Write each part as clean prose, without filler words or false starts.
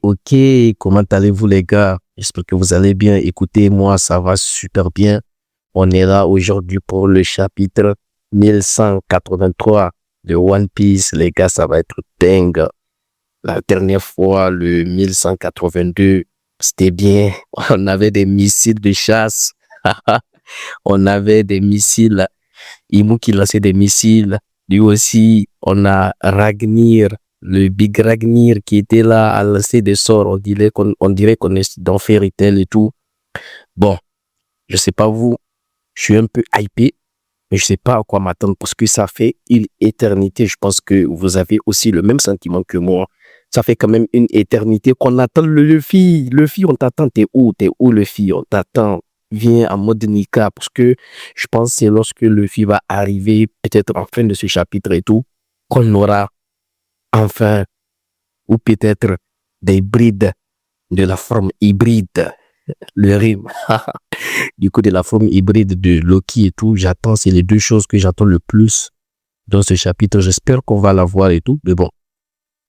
Ok. Comment allez-vous les gars? J'espère que vous allez bien. Écoutez, moi, ça va super bien. On est là aujourd'hui pour le chapitre 1183 de One Piece. Les gars, ça va être dingue. La dernière fois, le 1182, c'était bien. On avait des missiles de chasse. On avait des missiles. Imu qui lançait des missiles. Lui aussi, on a Ragnir, le Big Ragnir qui était là à lancer des sorts. On dirait qu'on est dans Fairy Tail et tout. Bon, je sais pas vous, je suis un peu hypé, mais je sais pas à quoi m'attendre parce que ça fait une éternité. Je pense que vous avez aussi le même sentiment que moi. Ça fait quand même une éternité qu'on attend le Luffy. Luffy, on t'attend. T'es où? T'es où, Luffy? On t'attend. Viens en mode Nika parce que je pense que c'est lorsque Luffy va arriver, peut-être en fin de ce chapitre et tout, qu'on aura enfin, ou peut-être des brides de la forme hybride. Le rime. Du coup, de la forme hybride de Loki et tout, j'attends, c'est les deux choses que j'attends le plus dans ce chapitre. J'espère qu'on va la voir et tout, mais bon,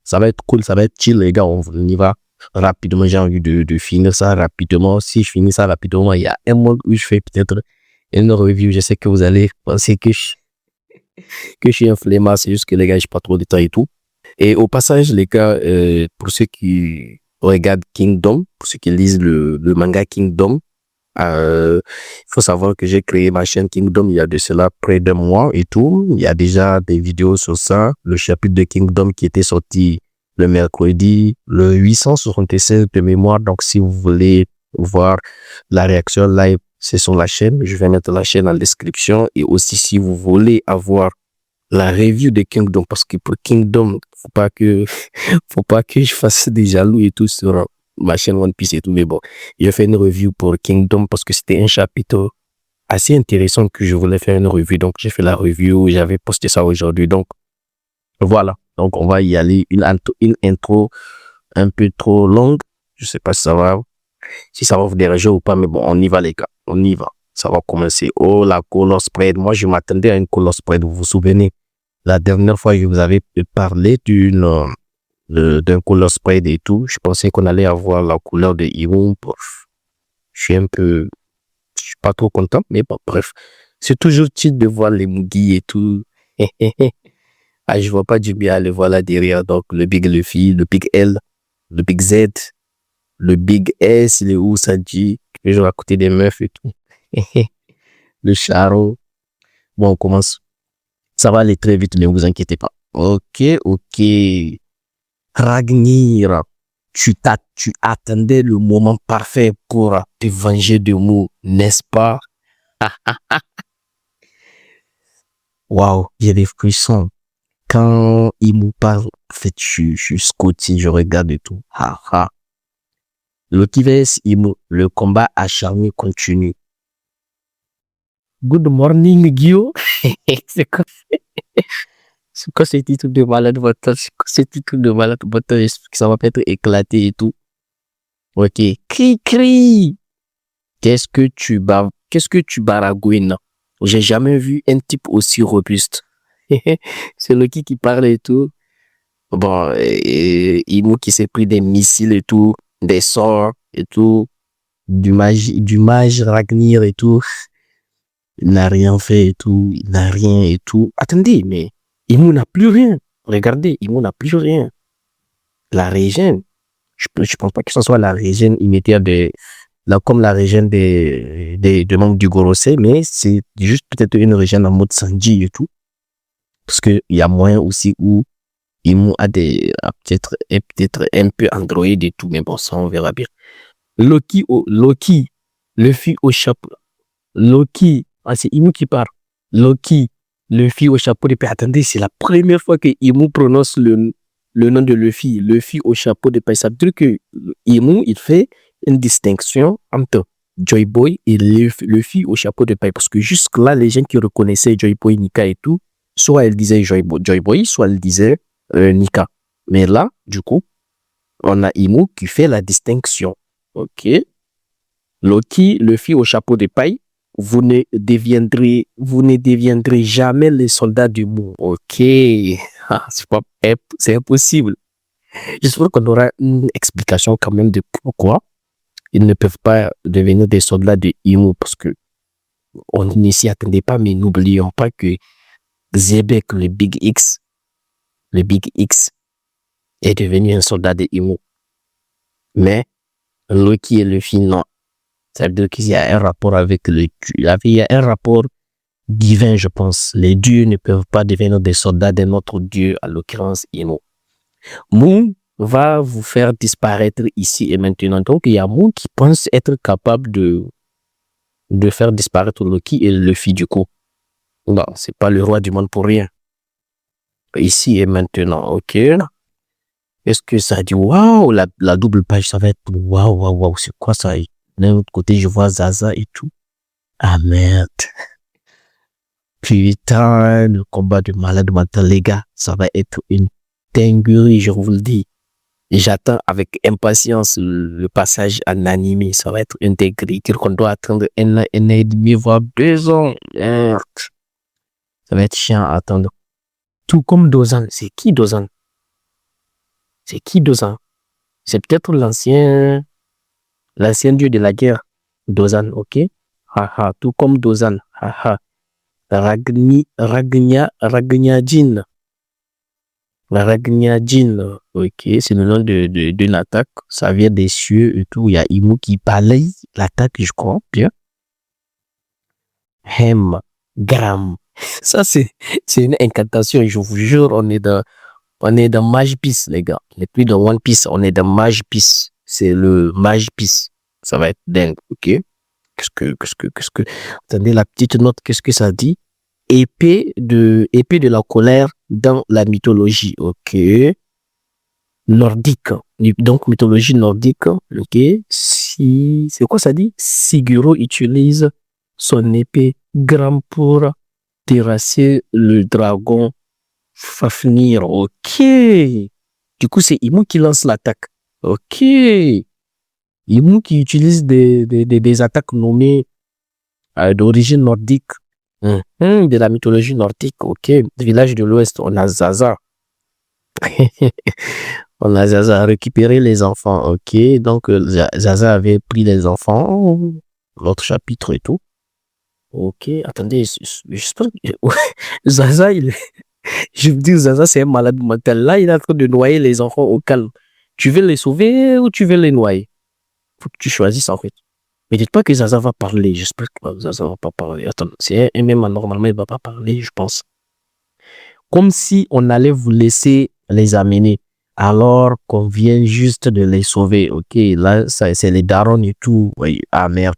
ça va être cool, ça va être chill, les gars, on y va rapidement. J'ai envie de finir ça rapidement. Si je finis ça rapidement, il y a un monde où je fais peut-être une review. Je sais que vous allez penser que je suis un flemmard, c'est juste que les gars, j'ai pas trop de temps et tout. Et au passage, les gars, pour ceux qui regardent Kingdom, pour ceux qui lisent le manga Kingdom, il faut savoir que j'ai créé ma chaîne Kingdom il y a de cela près d'un mois et tout. Il y a déjà des vidéos sur ça. Le chapitre de Kingdom qui était sorti le mercredi, le 876 de mémoire. Donc, si vous voulez voir la réaction live, c'est sur la chaîne. Je vais mettre la chaîne en description. Et aussi, si vous voulez avoir la review de Kingdom, parce que pour Kingdom, faut pas que je fasse des jaloux et tout sur ma chaîne One Piece et tout, mais bon, j'ai fait une review pour Kingdom parce que c'était un chapitre assez intéressant que je voulais faire une review, donc j'ai fait la review, j'avais posté ça aujourd'hui, donc voilà, donc on va y aller, une intro un peu trop longue, je sais pas si ça va vous déranger ou pas, mais bon, on y va les gars, on y va, ça va commencer. Oh, la color spread, moi je m'attendais à une color spread, vous vous souvenez, la dernière fois je vous avais parlé d'un color spread et tout. Je pensais qu'on allait avoir la couleur de Iron. Je suis pas trop content, mais bon, bref. C'est toujours chill de voir les Mugi et tout. Ah, je vois pas du bien le voir là derrière. Donc, le Big Luffy, le Big L, le Big Z, le Big S, le Usagi, toujours à côté des meufs et tout. Le Charo. Bon, on commence. Ça va aller très vite, ne vous inquiétez pas. Ok. Ragnir, tu attendais le moment parfait pour te venger de Mou, n'est-ce pas? Waouh, j'ai des frissons. Quand il me parle, en fait, je suis scotché, je regarde et tout. Loki vs Imu, le combat acharné continue. Good morning, Guillaume. C'est quoi? C'est quoi ce titre de malade mental? C'est quoi ce titre de malade mental? J'espère que ça va pas être éclaté et tout. Ok. Cri. Qu'est-ce que tu baragouines? J'ai jamais vu un type aussi robuste. C'est Loki qui parle et tout. Bon, Imu qui s'est pris des missiles et tout, des sorts et tout, du mage Ragnir et tout. Il n'a rien fait et tout, il n'a rien et tout. Attendez, mais Imu n'a plus rien. Regardez, Imu n'a plus rien. La régène, je pense pas que ce soit la régène immédiate comme la régène des membres du Gorosei, mais c'est juste peut-être une régène en mode Sanji et tout. Parce que il y a moyen aussi où Imu a peut-être un peu Android et tout, mais bon, ça on verra bien. Loki, Luffy au chapeau. Loki, c'est Imu qui parle. Loki, Luffy au chapeau de paille. Attendez, c'est la première fois que Imu prononce le nom de Luffy au chapeau de paille. Ça veut dire que Imu, il fait une distinction entre Joy Boy et Luffy au chapeau de paille. Parce que jusque-là, les gens qui reconnaissaient Joy Boy, Nika et tout, soit elle disait Joy Boy, soit elle disait Nika. Mais là, du coup, on a Imu qui fait la distinction. Ok. Loki, Luffy au chapeau de paille. Vous ne deviendrez jamais les soldats du monde. Ok. C'est impossible. J'espère qu'on aura une explication quand même de pourquoi ils ne peuvent pas devenir des soldats de Imo parce que on ne s'y attendait pas, mais n'oublions pas que Zebek, le Big X, est devenu un soldat de Imo. Mais Loki et Luffy, non. Ça veut dire qu'il y a un rapport avec il y a un rapport divin, je pense. Les dieux ne peuvent pas devenir des soldats d'un autre dieu, à l'occurrence Imo. Moon va vous faire disparaître ici et maintenant. Donc, il y a Moon qui pense être capable de faire disparaître Loki et Luffy du coup. Non, c'est pas le roi du monde pour rien. Ici et maintenant, ok. Est-ce que ça dit waouh, la double page, ça va être waouh, c'est quoi ça? D'un autre côté, je vois Zaza et tout. Ah merde. Putain, le combat de malade mental, les gars, ça va être une dinguerie, je vous le dis. J'attends avec impatience le passage en animé. Ça va être une dinguerie qu'on doit attendre un an et demi, voire 2 ans. Merde. Ça va être chiant à attendre. Tout comme Dozan. C'est qui Dozan? C'est peut-être l'ancien dieu de la guerre. Dozan, ok? Haha, tout comme Dozan. Haha. Ragnajin. Ragnajin, ok, c'est le nom d'une attaque. Ça vient des cieux et tout. Il y a Imu qui balaye l'attaque, je crois, bien. Gram. Ça, c'est une incantation, je vous jure, on est dans Mage Piece, les gars. On n'est plus dans One Piece, on est dans Mage Piece. C'est le Mage Piece. Ça va être dingue, ok? Qu'est-ce que, attendez la petite note, qu'est-ce que ça dit? Épée de la colère dans la mythologie, ok? Nordique, donc mythologie nordique, ok? C'est quoi ça dit? Siguro utilise son épée Gram pour terrasser le dragon Fafnir, ok? Du coup, c'est Imu qui lance l'attaque, ok? Imu qui utilise des attaques nommées d'origine nordique. De la mythologie nordique, ok. Village de l'Ouest, on a Zaza. On a Zaza récupéré les enfants, ok. Donc, Zaza avait pris les enfants, l'autre chapitre et tout. Ok, attendez, j'espère que... Zaza, je me dis, Zaza, c'est un malade mental. Là, il est en train de noyer les enfants au calme. Tu veux les sauver ou tu veux les noyer? Faut que tu choisisses, en fait. Mais dites pas que Zaza va parler. J'espère que Zaza va pas parler. Attends, c'est un même normalement, il va pas parler, je pense. Comme si on allait vous laisser les amener, alors qu'on vient juste de les sauver. Ok, là, c'est les darons et tout. Oui, ah merde.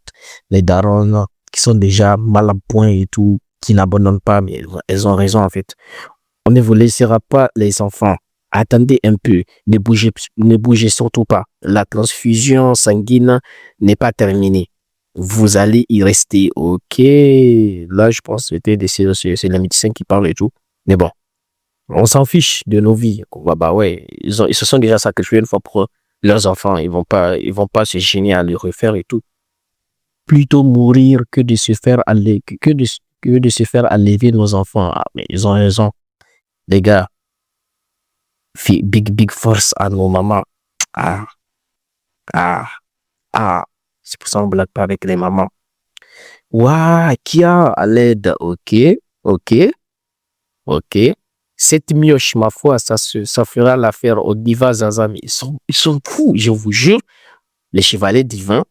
Les darons qui sont déjà mal à point et tout, qui n'abandonnent pas, mais elles ont raison, en fait. On ne vous laissera pas, les enfants. Attendez un peu, ne bougez surtout pas. La transfusion sanguine n'est pas terminée. Vous allez y rester, ok. Là, je pense que c'est la médecin qui parle et tout. Mais bon, on s'en fiche de nos vies. Bah ouais, ils se sont déjà sacrifiés une fois pour leurs enfants. Ils vont pas se gêner à les refaire et tout. Plutôt mourir que de se faire enlever nos enfants. Ah, mais ils ont raison. Les gars, big force à nos mamans. Ah. C'est pour ça qu'on blague pas avec les mamans. Waouh, Kia à l'aide. Ok. Cette mioche, ma foi, ça fera l'affaire au diva Zazami. Ils sont fous, je vous jure. Les chevaliers divins,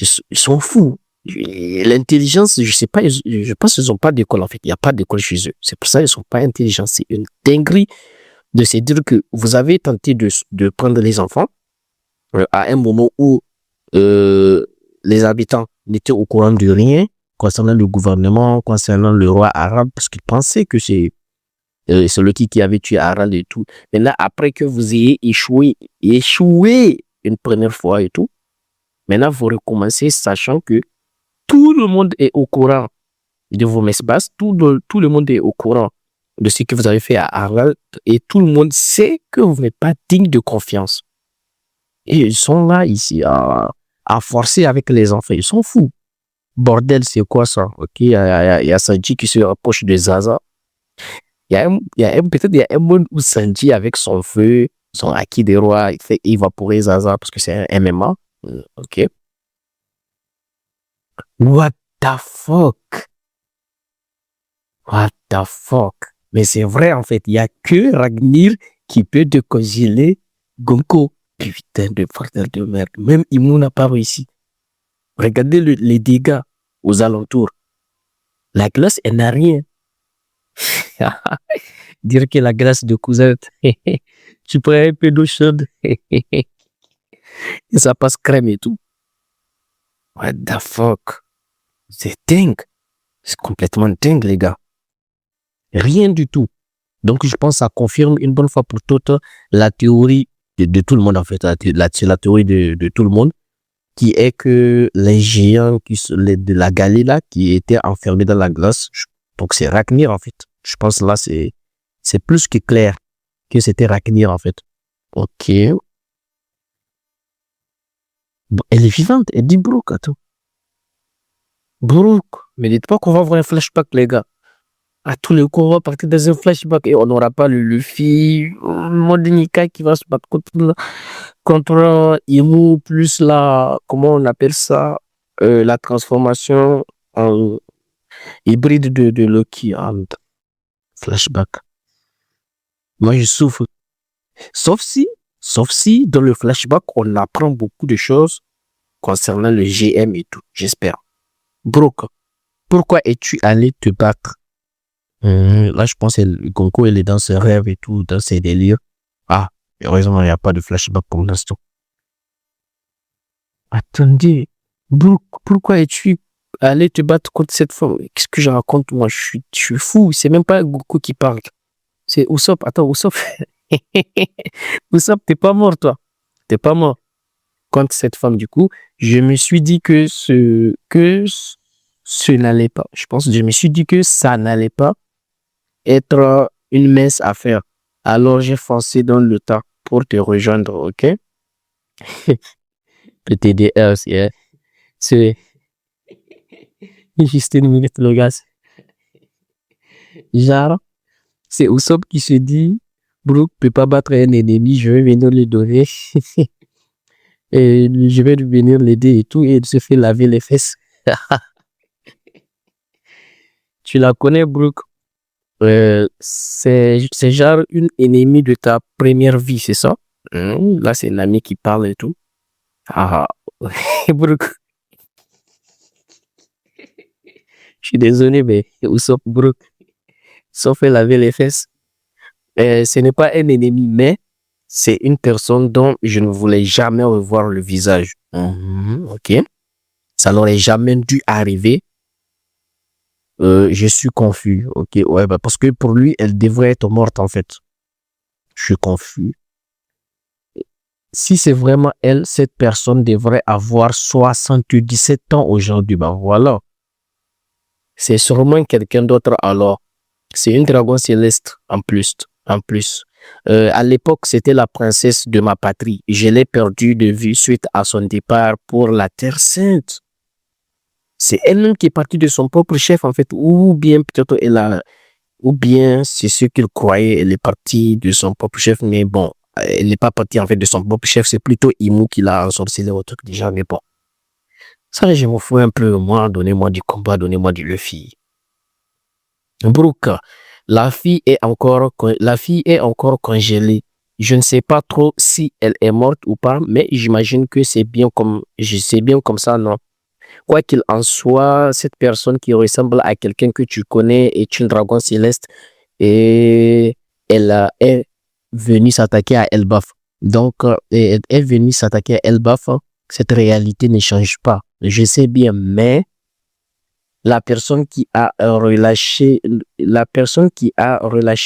ils sont fous. L'intelligence, je sais pas, je pense qu'ils n'ont pas d'école en fait. Il n'y a pas d'école chez eux. C'est pour ça qu'ils sont pas intelligents. C'est une dinguerie de se dire que vous avez tenté de prendre les enfants à un moment où les habitants n'étaient au courant de rien concernant le gouvernement, concernant le roi arabe, parce qu'ils pensaient que c'est celui qui avait tué Harald et tout. Maintenant, après que vous ayez échoué une première fois et tout, maintenant vous recommencez sachant que tout le monde est au courant de vos mesbas, tout le monde est au courant de ce que vous avez fait à Harald et tout le monde sait que vous n'êtes pas digne de confiance. Et ils sont là ici à forcer avec les enfants. Ils sont fous. Bordel, c'est quoi ça? Ok, il y a Sanji qui se rapproche de Zaza. Peut-être il y a un monde où Sanji avec son feu, Son acquis des rois, il fait évaporer Zaza parce que c'est un MMA. Ok. What the fuck? What the fuck? Mais c'est vrai, en fait. Il n'y a que Ragnir qui peut te congeler Gonko. Putain de bordel de merde. Même Imo n'a pas réussi. Regardez les dégâts aux alentours. La glace, elle n'a rien. Dire que la glace de cousette, tu prends un peu d'eau chaude et ça passe crème et tout. What the fuck? C'est dingue. C'est complètement dingue, les gars. Rien du tout. Donc, je pense que ça confirme une bonne fois pour toutes la théorie de tout le monde, en fait. C'est la théorie de tout le monde, qui est que les géants de la Galée, là, qui étaient enfermés dans la glace, donc c'est Ragnir, en fait. Je pense là, c'est plus que clair que c'était Ragnir, en fait. Ok. Bon, elle est vivante, elle dit Brooke, attends. Brooke, mais dites pas qu'on va voir un flashback, les gars. À tous les coups, on va partir dans un flashback et on n'aura pas le Luffy, Modenika qui va se battre contre Imu, plus la, comment on appelle ça, la transformation en hybride de Loki. Flashback. Moi, je souffre. Sauf si dans le flashback, on apprend beaucoup de choses concernant le GM et tout, j'espère. Brooke, pourquoi es-tu allé te battre? Là, je pense que Gonko, elle est dans ses rêves et tout, dans ses délires. Ah, heureusement, il n'y a pas de flashback pour l'instant. Attendez, Brooke, pourquoi es-tu allé te battre contre cette femme? Qu'est-ce que je raconte, moi? Je suis fou. C'est même pas Gonko qui parle. C'est Usopp. Attends, Usopp. Usopp, t'es pas mort, toi. T'es pas mort. Contre cette femme, du coup, je me suis dit que ce n'allait pas. Je me suis dit que ça n'allait pas être une mince affaire. Alors, j'ai foncé dans le tas pour te rejoindre, ok? Le TDR, c'est juste une minute, le gars. Genre, c'est Usopp qui se dit, Brook peut pas battre un ennemi, je vais venir lui donner. Et je vais venir l'aider et tout, et il se fait laver les fesses. Tu la connais, Brook? C'est genre une ennemie de ta première vie, c'est ça? Là, c'est un ami qui parle et tout. Ah, Brook. Je suis désolé, mais Usopp, Brook, sauf fait laver les fesses. Ce n'est pas un ennemi, mais c'est une personne dont je ne voulais jamais revoir le visage. Ok. Ça n'aurait jamais dû arriver. Je suis confus. Ok. Ouais, bah, parce que pour lui, elle devrait être morte, en fait. Je suis confus. Si c'est vraiment elle, cette personne devrait avoir 77 ans aujourd'hui. Bah voilà. C'est sûrement quelqu'un d'autre alors. C'est une dragon céleste en plus. À l'époque, c'était la princesse de ma patrie. Je l'ai perdue de vue suite à son départ pour la Terre Sainte. C'est elle-même qui est partie de son propre chef en fait, ou bien peut-être ou bien c'est ce qu'il croyait, elle est partie de son propre chef, mais bon, elle n'est pas partie en fait de son propre chef, c'est plutôt Imu qui l'a ensorcelé au truc déjà, mais bon. Ça, je m'en fous un peu, moi, donnez-moi du combat, donnez-moi du Luffy. Brooke, la fille est encore congelée. Je ne sais pas trop si elle est morte ou pas, mais j'imagine que c'est bien comme ça, non? Quoi qu'il en soit, cette personne qui ressemble à quelqu'un que tu connais est une dragon céleste et elle est venue s'attaquer à Elbaf. Donc, elle est venue s'attaquer à Elbaf. Cette réalité ne change pas. Je sais bien, mais la personne qui a relâché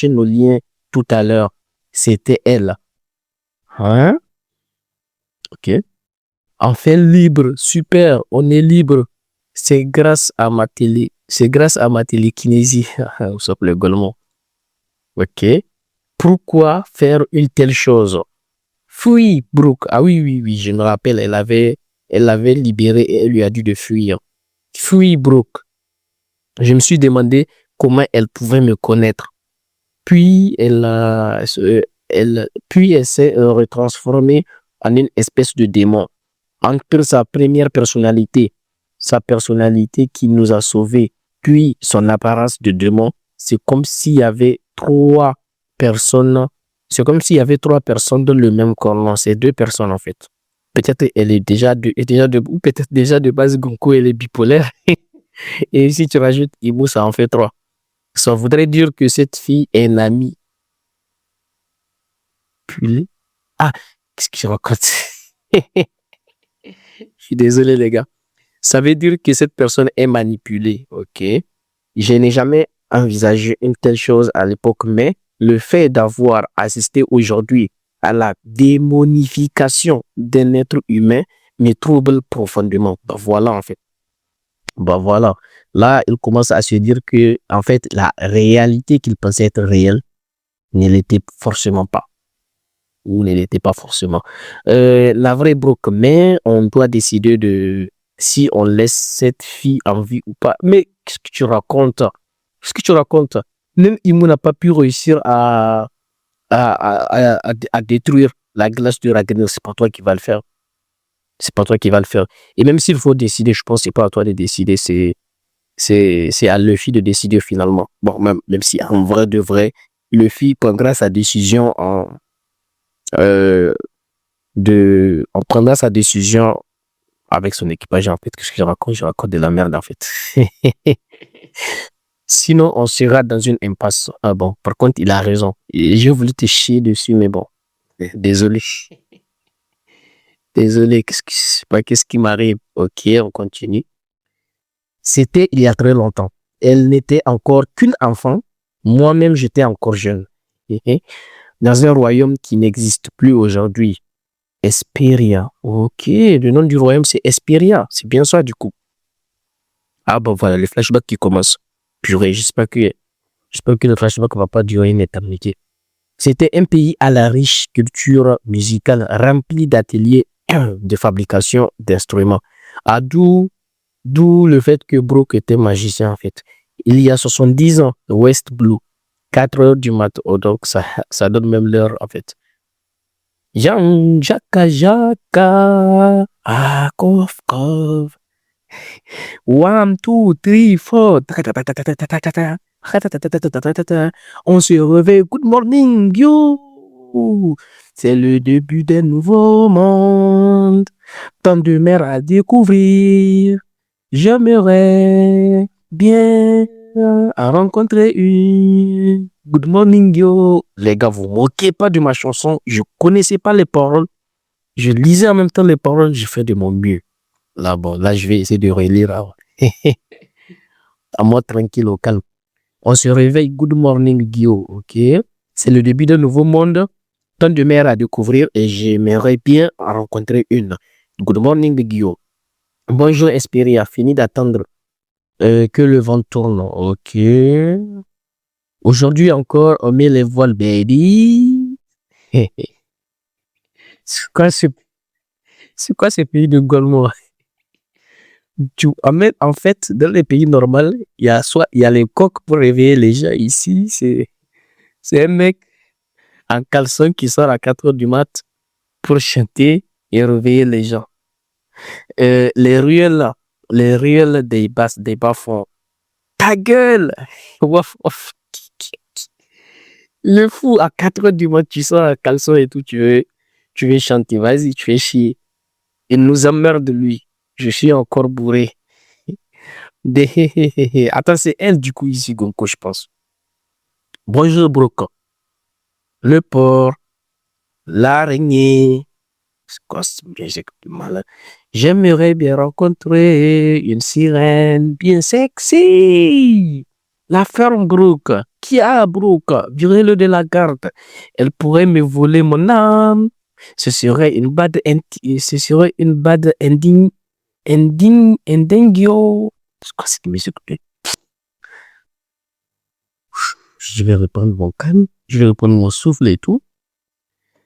nos liens tout à l'heure, c'était elle. Hein? Ok. Enfin libre, super, on est libre. C'est grâce à ma télékinésie. Sauf le golemont. Ok. Pourquoi faire une telle chose? Fuis, Brooke. Ah oui, oui, oui, je me rappelle, elle l'avait libéré et elle lui a dit de fuir. Fuis, Brooke. Je me suis demandé comment elle pouvait me connaître. Puis, puis elle s'est retransformée en une espèce de démon. Entre sa première personnalité, sa personnalité qui nous a sauvés, puis son apparence de démon, c'est comme s'il y avait trois personnes. C'est comme s'il y avait trois personnes dans le même corps. Non, c'est deux personnes en fait. Peut-être elle ou peut-être déjà de base Gonko elle est bipolaire. Et si tu rajoutes Ibu, ça en fait trois. Ça voudrait dire que cette fille est une amie. Puis, ah, qu'est-ce que je raconte? Je suis désolé les gars. Ça veut dire que cette personne est manipulée, ok? Je n'ai jamais envisagé une telle chose à l'époque, mais le fait d'avoir assisté aujourd'hui à la démonification d'un être humain me trouble profondément. Ben voilà, en fait. Ben voilà. Là, il commence à se dire que, en fait, la réalité qu'il pensait être réelle ne l'était forcément pas. Ou ne l'était pas forcément. La vraie broque, mais on doit décider de si on laisse cette fille en vie ou pas. Mais qu'est-ce que tu racontes? Qu'est-ce que tu racontes? Même Imo n'a pas pu réussir à détruire la glace de Ragnar. C'est pas toi qui va le faire. C'est pas toi qui va le faire. Et même s'il faut décider, je pense que c'est pas à toi de décider. C'est à Luffy de décider finalement. Bon, même si en vrai de vrai, Luffy prendra sa décision on prendra sa décision avec son équipage en fait. Qu'est-ce que je raconte? Je raconte de la merde en fait. Sinon, on sera dans une impasse. Ah bon, par contre, il a raison. J'ai voulu te chier dessus, mais bon. Désolé. Désolé, qu'est-ce qui m'arrive? Ok, on continue. C'était il y a très longtemps. Elle n'était encore qu'une enfant. Moi-même, j'étais encore jeune. Dans un royaume qui n'existe plus aujourd'hui. Esperia. Ok, le nom du royaume, c'est Esperia. C'est bien ça, du coup. Ah bon, voilà, le flashback qui commence. Purée, j'espère que le flashback va pas durer une éternité. C'était un pays à la riche culture musicale rempli d'ateliers de fabrication d'instruments. Ah, d'où le fait que Brooke était magicien, en fait. Il y a 70 ans, West Blue, 4 heures du mat, oh, donc ça donne même l'heure, en fait. Jean, Jaka, Jaka, ah, cough, cough. 1, 2, 3, 4. On se réveille. Good morning, yo. C'est le début d'un nouveau monde. Tant de mer à découvrir. J'aimerais bien en rencontrer une. Good morning, yo. Les gars, vous moquez pas de ma chanson. Je connaissais pas les paroles. Je lisais en même temps les paroles. Je fais de mon mieux. Là, bon, là, je vais essayer de relire. À moi, tranquille, au calme. On se réveille. Good morning, Guillaume. Ok. C'est le début d'un nouveau monde. Tant de mer à découvrir et j'aimerais bien en rencontrer une. Good morning, Guillaume. Bonjour, Espéria. Fini d'attendre que le vent tourne. Ok. Aujourd'hui encore, on met les voiles, baby. C'est quoi ce pays de Golmo? En fait, dans les pays normaux, il y a les coqs pour réveiller les gens. Ici, c'est un mec en caleçon qui sort à 4 heures du mat pour chanter et réveiller les gens. Les ruelles des bas font ta gueule! Waf, waf. Le fou, à 4 heures du mat, tu sors à caleçon et tout, tu veux chanter. Vas-y, tu fais chier. Il nous emmerde, lui. Je suis encore bourré. Attends, c'est elle du coup ici, Gonko, je pense. Bonjour, Broca. Le porc, l'araignée. C'est quoi ce musique de malade? J'aimerais bien rencontrer une sirène bien sexy. La ferme Brooke. Qui a Brooke? Virez-le de la garde. Elle pourrait me voler mon âme. Ce serait une bad ending, yo. C'est quoi cette musique? Je vais reprendre mon calme. Je vais reprendre mon souffle et tout.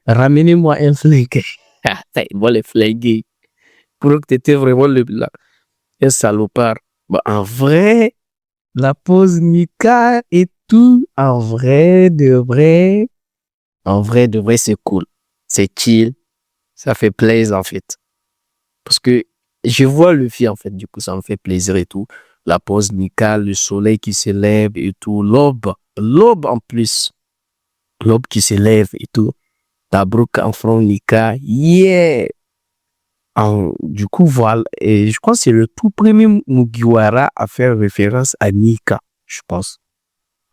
Ramenez-moi un flingue. Moi, les flingués. Pour que tu étais vraiment un salopard. Bon, en vrai, la pause Mika et tout, en vrai, de vrai, En vrai, de vrai, c'est cool. C'est chill. Ça fait plaisir, en fait. Parce que je vois le film, en fait. Du coup, ça me fait plaisir et tout. La pause nicale, le soleil qui s'élève et tout. L'aube en plus. L'aube qui s'élève et tout. Tabruk en front Nika. Yeah! Du coup, voilà. Et je pense que c'est le tout premier Mugiwara à faire référence à Nika, je pense.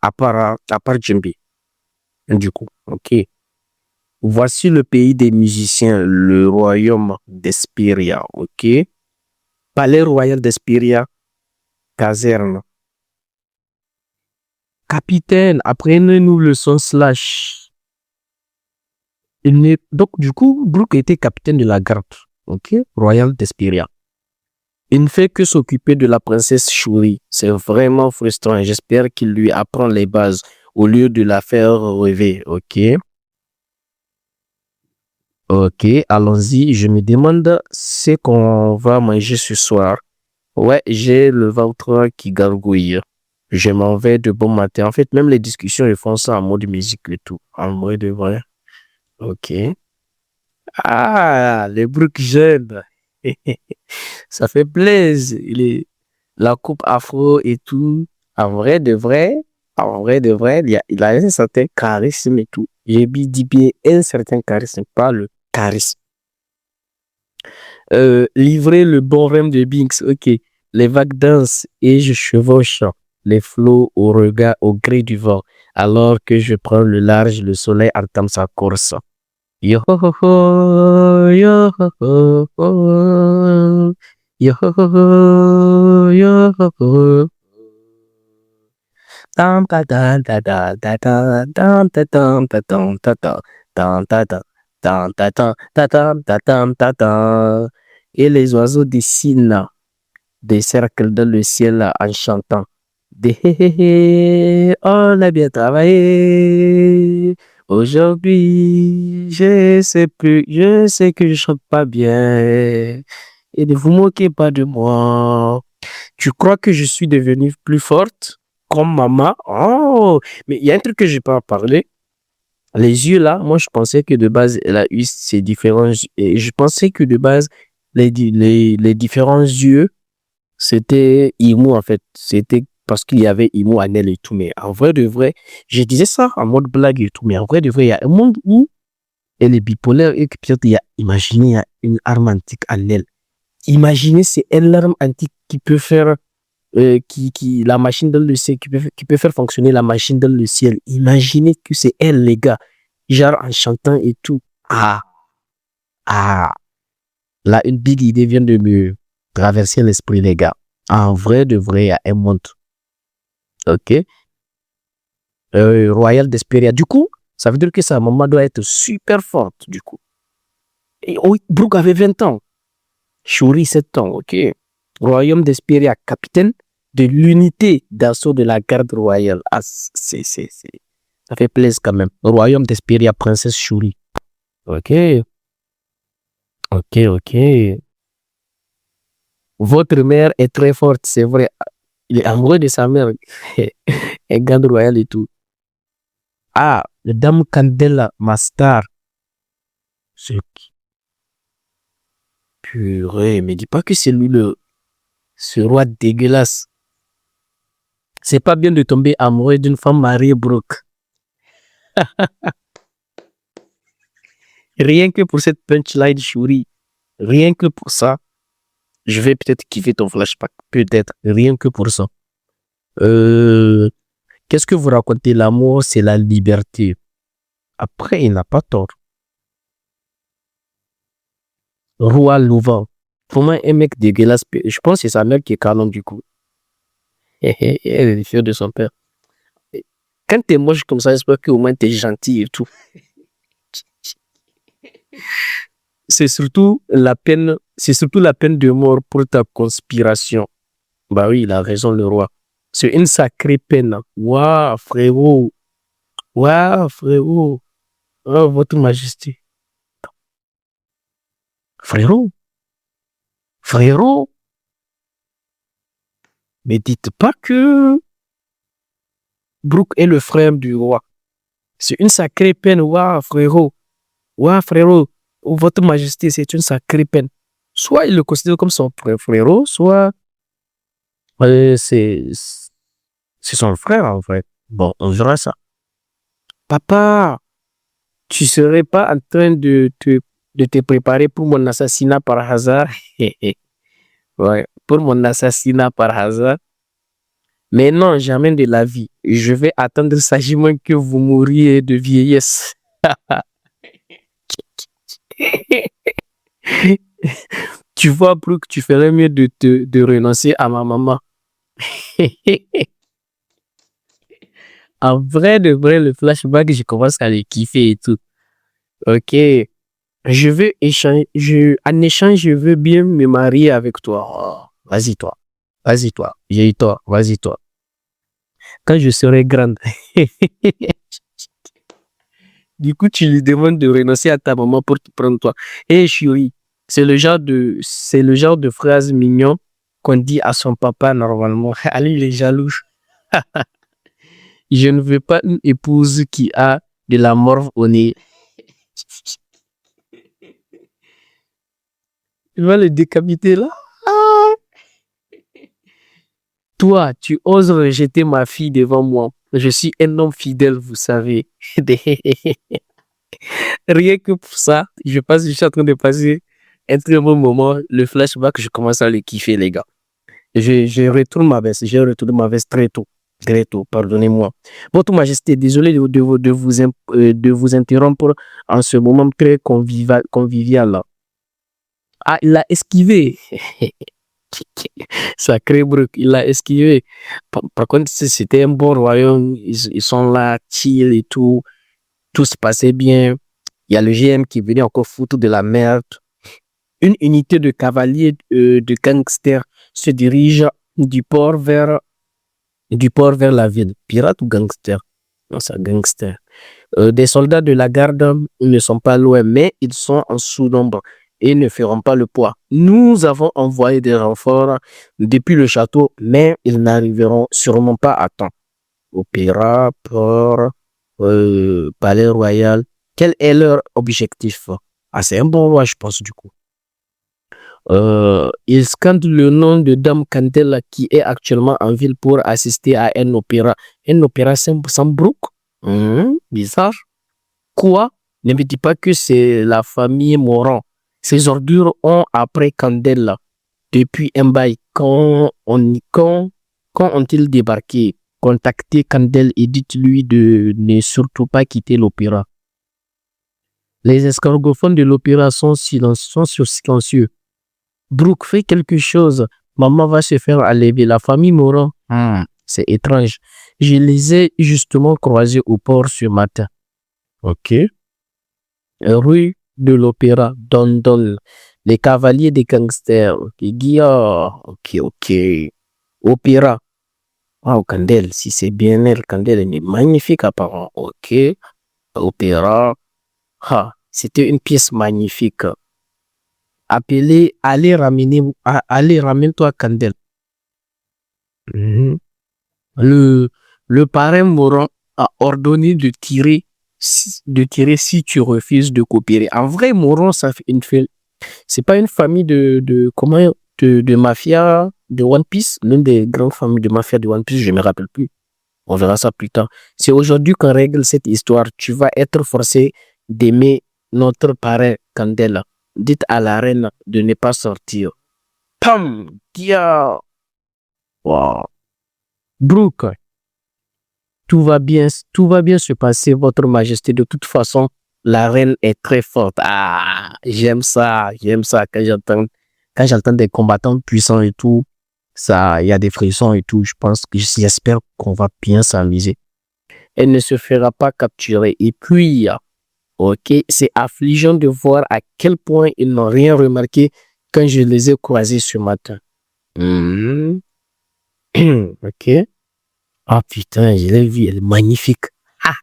À part Djembe. Du coup, ok. Voici le pays des musiciens, le royaume d'Esperia, ok? Palais royal d'Esperia, caserne. Capitaine, apprenez-nous le son slash. Donc, du coup, Brooke était capitaine de la garde, ok? Royal d'Esperia. Il ne fait que s'occuper de la princesse Shuri. C'est vraiment frustrant. J'espère qu'il lui apprend les bases au lieu de la faire rêver, ok? Ok, allons-y. Je me demande ce qu'on va manger ce soir. Ouais, j'ai le ventre qui gargouille. Je m'en vais de bon matin. En fait, même les discussions, ils font ça en mode musique et tout. En vrai de vrai. Ok. Ah, les Brooke jeunes. Ça fait plaisir. La coupe afro et tout. En vrai de vrai, il a un certain charisme et tout. J'ai dit bien un certain charisme, pas le charisme. Livrer le bon rêve de Binks, ok. Les vagues dansent et je chevauche les flots au regard, au gré du vent. Alors que je prends le large, le soleil entame sa course. Yo ho ho ho, yo ho ho ho, yo ho ho ho, yo ho ho. Tam ta ta ta ta ta ta tam ta tam ta tam ta ta tam ta ta tam ta ta ta tam ta tam ta ta. Et les oiseaux dessinent des cercles dans le ciel en chantant. Des hé hé hé, on a bien travaillé. Aujourd'hui, je sais que je chante pas bien. Et ne vous moquez pas de moi. Tu crois que je suis devenue plus forte comme maman? Oh, mais il y a un truc que j'ai pas parlé. Les yeux là, moi je pensais que de base elle a eu ces différents et je pensais que de base les différents yeux c'était Imo en fait. C'était parce qu'il y avait Imo, Anel et tout. Mais en vrai de vrai, je disais ça en mode blague et tout. Mais en vrai de vrai, il y a un monde où elle est bipolaire et que peut-être imaginez, il y a une arme antique Anel. Imaginez, c'est une arme antique qui peut faire, la machine dans le ciel, qui peut faire fonctionner la machine dans le ciel. Imaginez que c'est elle, les gars. Genre en chantant et tout. Ah, ah. Là, une big idée vient de me traverser l'esprit, les gars. En vrai de vrai, il y a un monde. OK? Royal d'Esperia. Du coup, ça veut dire que sa maman doit être super forte, du coup. Et oui, Brooke avait 20 ans. Shuri, 7 ans. OK? Royaume d'Esperia, capitaine de l'unité d'assaut de la garde royale. Ah, ça fait plaisir quand même. Royaume d'Esperia, princesse Shuri. OK? OK, OK. Votre mère est très forte, c'est vrai. Il est amoureux de sa mère. Elle garde royale et tout. Ah, le Dame Candela, ma star. Ce qui purée, mais dis pas que c'est lui ce roi dégueulasse. C'est pas bien de tomber amoureux d'une femme mariée, Brooke. Rien que pour cette punchline, Shuri. Rien que pour ça, je vais peut-être kiffer ton flashback. Peut-être. Rien que pour ça. Euh, Qu'est-ce que vous racontez? L'amour, c'est la liberté. Après, il n'a pas tort. Roi Louvain. Comment un mec dégueulasse, je pense que c'est sa mère qui est canon du coup. Elle est fière de son père. Quand t'es moche comme ça, j'espère qu'au moins t'es gentil et tout. C'est surtout la peine de mort pour ta conspiration. Bah oui, il a raison, le roi. C'est une sacrée peine. Waouh, frérot. Waouh, frérot. Oh, votre majesté. Frérot. Frérot. Mais dites pas que Brooke est le frère du roi. C'est une sacrée peine. Waouh, frérot. Waouh, frérot. Votre Majesté, c'est une sacrée peine. Soit il le considère comme son frérot, soit c'est son frère, en fait. Bon, on verra ça. Papa, tu serais pas en train de te préparer pour mon assassinat par hasard? Ouais, pour mon assassinat par hasard. Mais non, jamais de la vie. Je vais attendre sagement que vous mouriez de vieillesse. Tu vois, Brooke, tu ferais mieux de renoncer à ma maman. En vrai, de vrai, le flashback, je commence à le kiffer et tout. Ok. Je veux échanger, en échange, je veux bien me marier avec toi. Oh, vas-y, toi. Vas-y, toi. J'ai eu toi. Vas-y, toi. Quand je serai grande. Du coup, tu lui demandes de renoncer à ta maman pour te prendre toi. Eh, chérie, c'est le genre de phrase mignon qu'on dit à son papa normalement. Allez, il est jaloux. Je ne veux pas une épouse qui a de la morve au nez. Il va le décapiter là. Ah. Toi, tu oses rejeter ma fille devant moi. Je suis un homme fidèle, vous savez. Rien que pour ça, je suis en train de passer un très bon moment. Le flashback, je commence à le kiffer, les gars. Je retourne ma veste. J'ai retourné ma veste très tôt. Très tôt, pardonnez-moi. Votre Majesté, désolé de vous interrompre en ce moment très convivial là. Ah, il l'a esquivé. Sacré Brooke, il l'a esquivé. Par contre, c'était un bon royaume. Ils sont là, chill et tout. Tout se passait bien. Il y a le GM qui venait encore foutre de la merde. Une unité de cavaliers de gangsters se dirige du port vers la ville. Pirate ou gangster? Non, c'est gangster. Des soldats de la garde ne sont pas loin, mais ils sont en sous-nombre et ne feront pas le poids. Nous avons envoyé des renforts depuis le château, mais ils n'arriveront sûrement pas à temps. Opéra, port, palais royal. Quel est leur objectif? Ah, c'est un bon roi, je pense, du coup. Ils scandent le nom de Dame Candela qui est actuellement en ville pour assister à un opéra. Un opéra sans Brooke? Bizarre. Quoi? Ne me dis pas que c'est la famille Moran. Ces ordures ont après Candela depuis un bail. Quand ont-ils débarqué? Contactez Candel et dites-lui de ne surtout pas quitter l'opéra. Les escargophones de l'opéra sont silencieux. Brooke, fais quelque chose. Maman va se faire enlever. La famille Moran. C'est étrange. Je les ai justement croisés au port ce matin. Ok. Rue de l'Opéra, Dondon. Les cavaliers des gangsters. Ok, Guillaume. Ok. Opéra. Wow, Candel. Si c'est bien elle, Candel, elle est magnifique apparemment. Ok. Opéra. Ah, c'était une pièce magnifique. Allez, ramène-toi Candel. Mhm. Le parrain Moran a ordonné de tirer si tu refuses de coopérer. En vrai, Moran, c'est pas une famille de mafia de One Piece, l'une des grandes familles de mafia de One Piece, je me rappelle plus. On verra ça plus tard. C'est aujourd'hui qu'on règle cette histoire. Tu vas être forcé d'aimer notre parrain Candela. Dites à la reine de ne pas sortir. Pam! Dia! Wow. Brooke, tout va bien se passer, votre majesté. De toute façon, la reine est très forte. Ah, j'aime ça quand j'entends des combattants puissants et tout, ça, il y a des frissons et tout. J'espère qu'on va bien s'amuser. Elle ne se fera pas capturer. Et puis, ok, c'est affligeant de voir à quel point ils n'ont rien remarqué quand je les ai croisés ce matin. Ok. Ah putain, je l'ai vu, elle est magnifique. Ah,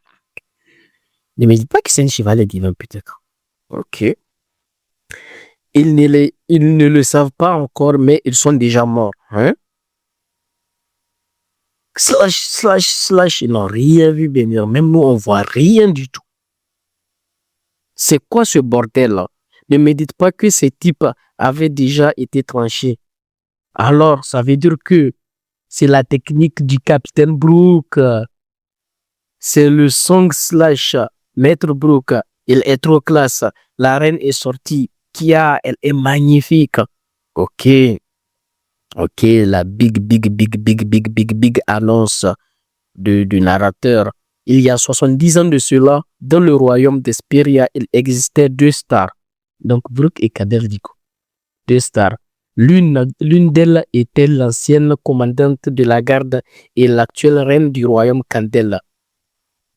ne me dis pas que c'est une chevalier divin, peut-être. Ok. Ils ne le savent pas encore, mais ils sont déjà morts. Hein? Slash, ils n'ont rien vu venir. Même nous, on voit rien du tout. C'est quoi ce bordel-là? Ne me dites pas que ces types avaient déjà été tranchés. Alors, ça veut dire que c'est la technique du Capitaine Brook. C'est le song slash Maître Brook. Il est trop classe. La reine est sortie. Kia, elle est magnifique. Ok, la big annonce du narrateur. Il y a 70 ans de cela, dans le royaume d'Hesperia, il existait 2 stars. Donc, Brook et Kader Diko. 2 stars. L'une d'elles était l'ancienne commandante de la garde et l'actuelle reine du royaume Candela.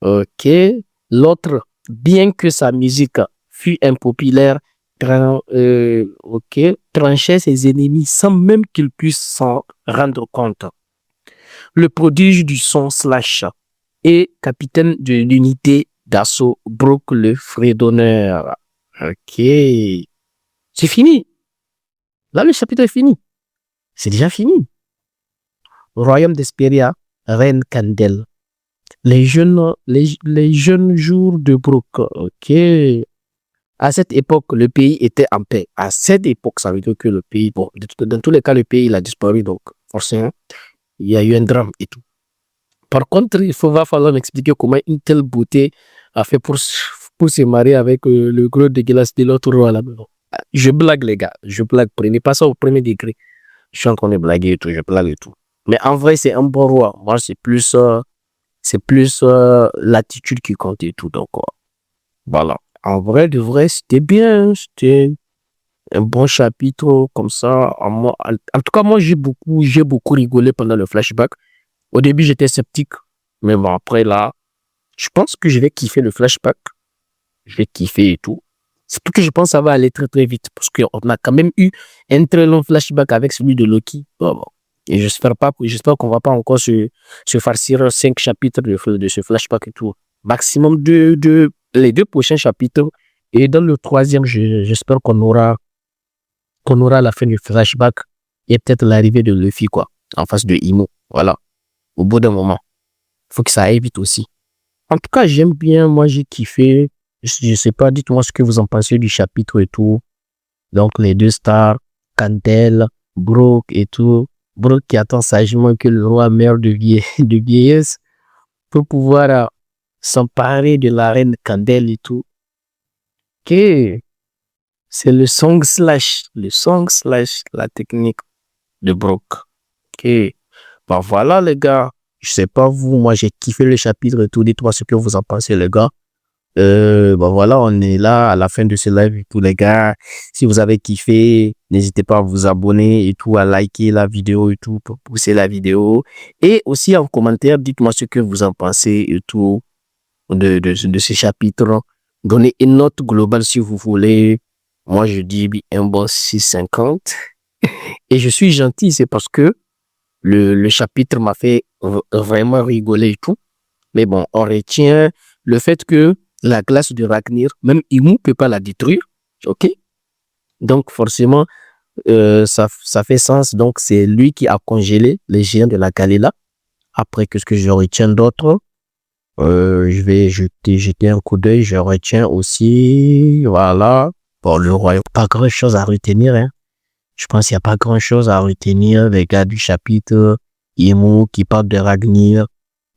Ok. L'autre, bien que sa musique fût impopulaire, tranchait ses ennemis sans même qu'ils puissent s'en rendre compte. Le prodige du son slash et capitaine de l'unité d'assaut Brook le fredonneur. Ok. C'est fini. Là, le chapitre est fini. C'est déjà fini. Royaume d'Hesperia, reine Candel. Les jeunes jours de Brook. Ok. À cette époque, le pays était en paix. À cette époque, ça veut dire que le pays, bon, dans tous les cas, le pays il a disparu. Donc, forcément, il y a eu un drame et tout. Par contre, va falloir m'expliquer comment une telle beauté a fait pour se marier avec le gros dégueulasse de l'autre roi à la maison. Je blague, les gars. Je blague. Prenez pas ça au premier degré. Je suis en train de blaguer et tout. Je blague et tout. Mais en vrai, c'est un bon roi. Moi, c'est plus l'attitude qui compte et tout. Donc, voilà. En vrai, de vrai, c'était bien. C'était un bon chapitre comme ça. En tout cas, moi, j'ai beaucoup rigolé pendant le flashback. Au début, j'étais sceptique. Mais bon, après, là, je pense que je vais kiffer le flashback. Je vais kiffer et tout. C'est tout que je pense que ça va aller très, très vite. Parce qu'on a quand même eu un très long flashback avec celui de Loki. Bon. Et j'espère qu'on va pas encore se farcir 5 chapitres de ce flashback et tout. Maximum les 2 prochains chapitres. Et dans le 3e, j'espère qu'on aura la fin du flashback et peut-être l'arrivée de Luffy, quoi. En face de Imo. Voilà. Au bout d'un moment. Faut que ça aille vite aussi. En tout cas, j'aime bien. Moi, j'ai kiffé. Je sais pas, dites-moi ce que vous en pensez du chapitre et tout. Donc, les 2 stars, Candel, Brook et tout. Brook qui attend sagement que le roi meure de vieillesse pour pouvoir s'emparer de la reine Candel et tout. Ok. C'est le song slash, la technique de Brook. Ok. Bon, voilà, les gars. Je sais pas vous, moi, j'ai kiffé le chapitre et tout. Dites-moi ce que vous en pensez, les gars. Voilà, on est là à la fin de ce live et tout, les gars. Si vous avez kiffé, n'hésitez pas à vous abonner et tout, à liker la vidéo et tout, pour pousser la vidéo. Et aussi en commentaire, dites-moi ce que vous en pensez et tout de ce chapitre. Donnez une note globale si vous voulez. Moi, je dis un bon 6,50. Et je suis gentil, c'est parce que le chapitre m'a fait vraiment rigoler et tout. Mais bon, on retient le fait que la glace de Ragnir, même Imu peut pas la détruire. Ok? Donc, forcément, ça fait sens. Donc, c'est lui qui a congelé les géants de la Galela. Après, qu'est-ce que je retiens d'autre? Je vais jeter un coup d'œil. Je retiens aussi, voilà. Bon, le royaume, pas grand chose à retenir, hein. Je pense qu'il n'y a pas grand chose à retenir. Les gars du chapitre, Imu qui parle de Ragnir.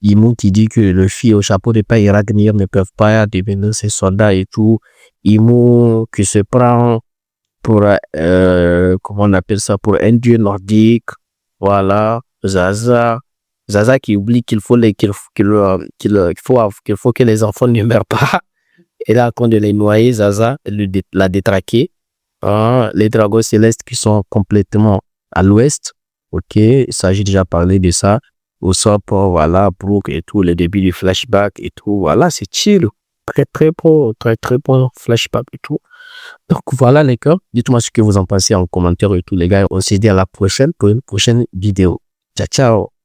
Imu qui dit que le fils au chapeau de paille et Ragnir ne peuvent pas devenir ses soldats et tout. Imu qui se prend pour, comment on appelle ça, pour un dieu nordique. Voilà. Zaza qui oublie qu'il faut que les enfants ne meurent pas. Et là, quand de les noyer, Zaza la détraquer. Les dragons célestes qui sont complètement à l'ouest. Ok, ça, j'ai déjà parlé de ça. Au support, voilà, Brook et tout, le début du flashback et tout. Voilà, c'est chill. Très, très bon flashback et tout. Donc, voilà, les gars. Dites-moi ce que vous en pensez en commentaire et tout, les gars. On se dit à la prochaine pour une prochaine vidéo. Ciao, ciao.